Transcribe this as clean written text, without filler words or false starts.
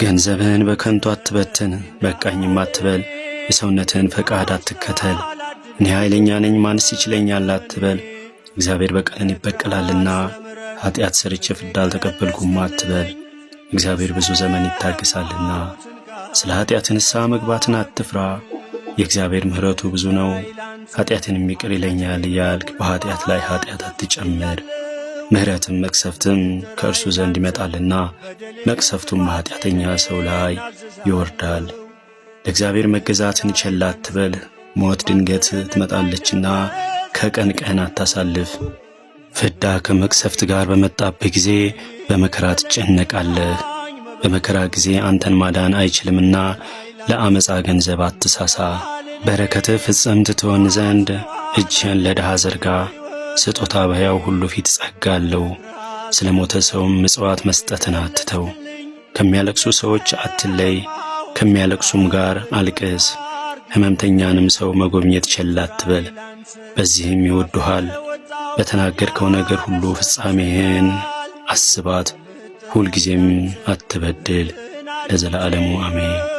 ገንዘብህን በከንቱ አትበትን፣ በቃኝም አትበል። የሰውነትህን ፈቃድ አትከተል። እኔ ኃይለኛ ነኝ ማንስ ይችለኛል አትበል። እግዚአብሔር በቀልን ይበቀላልና። ኃጢአት ሰርቼ ፍዳ አልተቀበልኩም አትበል። እግዚአብሔር ብዙ ዘመን ይታገሳልና። ስለ ኃጢአት ንስሐ መግባትን አትፍራ፣ የእግዚአብሔር ምሕረቱ ብዙ ነው፣ ኃጢአትንም ይቅር ይለኛል እያልክ በኃጢአት ላይ ኃጢአት አትጨምር። ምሕረትም መቅሰፍትም ከእርሱ ዘንድ ይመጣልና መቅሰፍቱም በኃጢአተኛ ሰው ላይ ይወርዳል። ለእግዚአብሔር መገዛትን ቸል አትበል፣ ሞት ድንገት ትመጣለችና ከቀን ቀን አታሳልፍ። ፍዳ ከመቅሰፍት ጋር በመጣብህ ጊዜ በመከራ ትጨነቃለህ። በመከራ ጊዜ አንተን ማዳን አይችልምና ለአመፃ ገንዘብ አትሳሳ። በረከትህ ፍጽምት ትሆን ዘንድ እጅህን ለድሃ ዘርጋ። ስጦታ በሕያው ሁሉ ፊት ጸጋ አለው። ስለ ሞተ ሰውም ምጽዋት መስጠትን አትተው። ከሚያለቅሱ ሰዎች አትለይ፣ ከሚያለቅሱም ጋር አልቅስ። ሕመምተኛንም ሰው መጎብኘት ቸል አትበል፣ በዚህም ይወዱሃል። በተናገርከው ነገር ሁሉ ፍጻሜህን አስባት፣ ሁልጊዜም አትበድል። ለዘላለሙ አሜን።